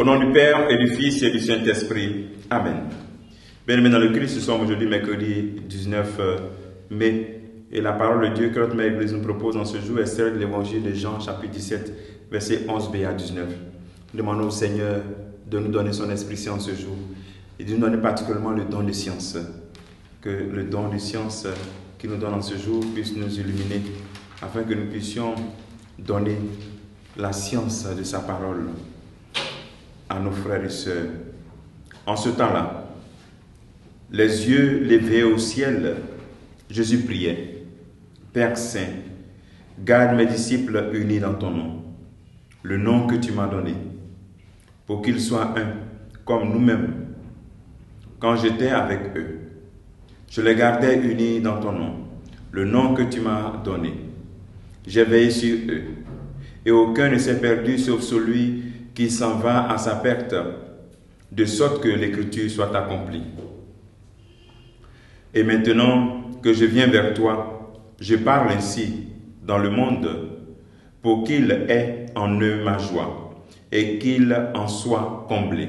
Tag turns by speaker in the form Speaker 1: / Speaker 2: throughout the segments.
Speaker 1: Au nom du Père et du Fils et du Saint-Esprit. Amen. Bien-aimés dans le Christ, nous sommes aujourd'hui mercredi 19 mai. Et la parole de Dieu que notre Mère Église nous propose en ce jour est celle de l'évangile de Jean, chapitre 17, versets 11b à 19. Nous demandons au Seigneur de nous donner son Esprit Saint en ce jour et de nous donner particulièrement le don de science. Que le don de science qu'il nous donne en ce jour puisse nous illuminer afin que nous puissions donner la science de sa parole à nos frères et sœurs. En ce temps-là, les yeux levés au ciel, Jésus priait: Père Saint, garde mes disciples unis dans ton nom, le nom que tu m'as donné, pour qu'ils soient un, comme nous-mêmes. Quand j'étais avec eux, je les gardais unis dans ton nom, le nom que tu m'as donné. J'ai veillé sur eux, et aucun ne s'est perdu sauf celui qui s'en va à sa perte, de sorte que l'écriture soit accomplie. Et maintenant que je viens vers toi, je parle ainsi dans le monde pour qu'il ait en eux ma joie et qu'il en soit comblé.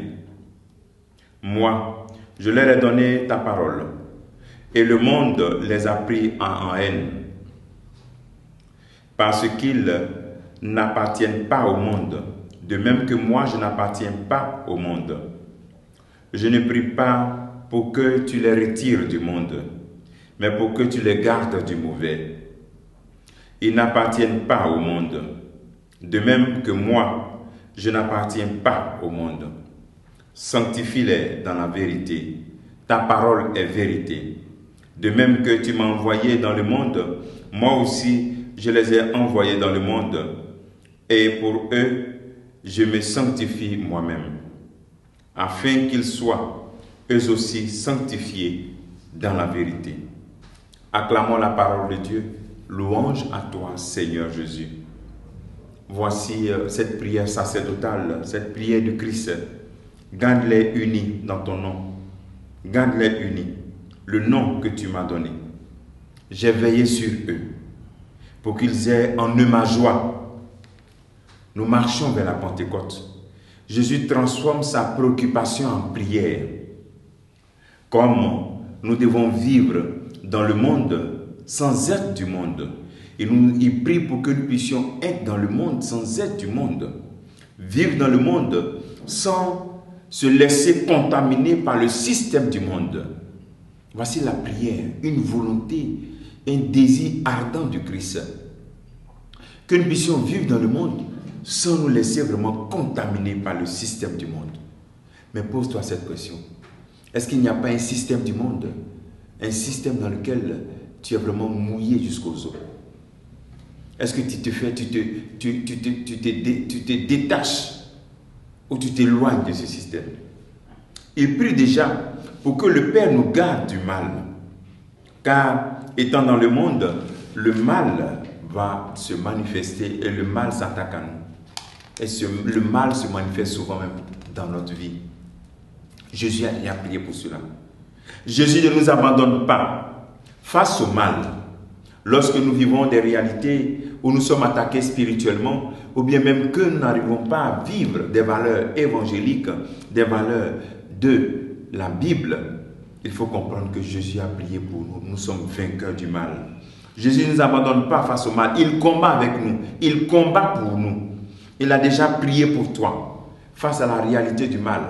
Speaker 1: Moi, je leur ai donné ta parole et le monde les a pris en haine parce qu'ils n'appartiennent pas au monde, de même que moi je n'appartiens pas au monde. Je ne prie pas pour que tu les retires du monde, mais pour que tu les gardes du mauvais. Ils n'appartiennent pas au monde, de même que moi, je n'appartiens pas au monde. Sanctifie-les dans la vérité. Ta parole est vérité. De même que tu m'as envoyé dans le monde, moi aussi, je les ai envoyés dans le monde. Et pour eux, je me sanctifie moi-même, afin qu'ils soient eux aussi sanctifiés dans la vérité. Acclamons la parole de Dieu. Louange à toi, Seigneur Jésus. Voici cette prière sacerdotale, cette prière du Christ. Garde-les unis dans ton nom. Garde-les unis, le nom que tu m'as donné. J'ai veillé sur eux, pour qu'ils aient en eux ma joie. Nous marchons vers la Pentecôte. Jésus transforme sa préoccupation en prière. Comme nous devons vivre dans le monde sans être du monde. Il prie pour que nous puissions être dans le monde sans être du monde. Vivre dans le monde sans se laisser contaminer par le système du monde. Voici la prière, une volonté, un désir ardent du Christ. Que nous puissions vivre dans le monde sans nous laisser vraiment contaminer par le système du monde. Mais pose-toi cette question. Est-ce qu'il n'y a pas un système du monde? Un système dans lequel tu es vraiment mouillé jusqu'aux os? Est-ce que tu te détaches ou tu t'éloignes de ce système? Il prie déjà pour que le Père nous garde du mal. Car étant dans le monde, le mal va se manifester et le mal s'attaque à nous. Et le mal se manifeste souvent même dans notre vie. Jésus a prié pour cela. Jésus ne nous abandonne pas face au mal. Lorsque nous vivons des réalités où nous sommes attaqués spirituellement, ou bien même que nous n'arrivons pas à vivre des valeurs évangéliques, des valeurs de la Bible, il faut comprendre que Jésus a prié pour nous. Nous sommes vainqueurs du mal. Jésus ne nous abandonne pas face au mal. Il combat avec nous. Il combat pour nous. Il a déjà prié pour toi face à la réalité du mal,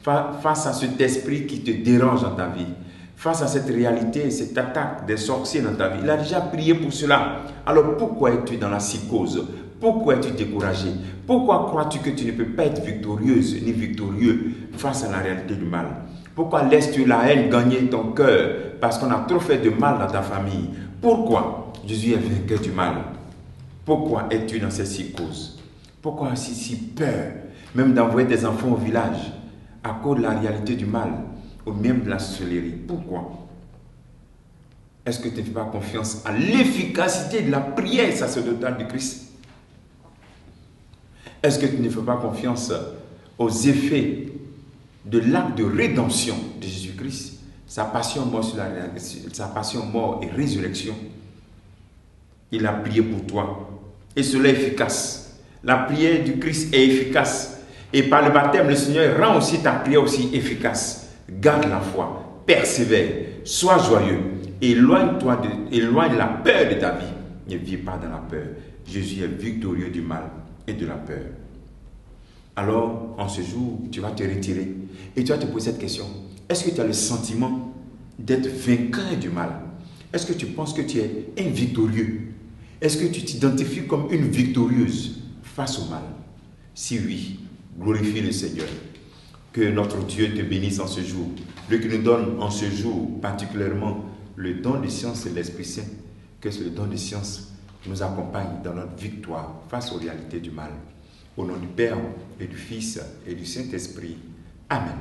Speaker 1: face à cet esprit qui te dérange dans ta vie, face à cette réalité, cette attaque des sorciers dans ta vie. Il a déjà prié pour cela. Alors pourquoi es-tu dans la psychose? Pourquoi es-tu découragé? Pourquoi crois-tu que tu ne peux pas être victorieuse ni victorieux face à la réalité du mal? Pourquoi laisses-tu la haine gagner ton cœur parce qu'on a trop fait de mal dans ta famille? Pourquoi? Jésus est vainqueur du mal. Pourquoi es-tu dans cette psychose? Pourquoi as-tu si peur même d'envoyer tes enfants au village à cause de la réalité du mal ou même de la sorcellerie? Pourquoi? Est-ce que tu ne fais pas confiance à l'efficacité de la prière sacerdotale du Christ? Est-ce que tu ne fais pas confiance aux effets de l'acte de rédemption de Jésus-Christ, sa passion, mort et résurrection? Il a prié pour toi et cela est efficace. La prière du Christ est efficace. Et par le baptême, le Seigneur rend aussi ta prière aussi efficace. Garde la foi, persévère, sois joyeux. Éloigne la peur de ta vie. Ne vis pas dans la peur. Jésus est victorieux du mal et de la peur. Alors, en ce jour, tu vas te retirer et tu vas te poser cette question. Est-ce que tu as le sentiment d'être vainqueur du mal? Est-ce que tu penses que tu es un victorieux? Est-ce que tu t'identifies comme une victorieuse face au mal? Si oui, glorifie le Seigneur. Que notre Dieu te bénisse en ce jour. Lui qui nous donne en ce jour particulièrement le don de science et l'Esprit Saint. Que ce don de science nous accompagne dans notre victoire face aux réalités du mal. Au nom du Père et du Fils et du Saint-Esprit. Amen.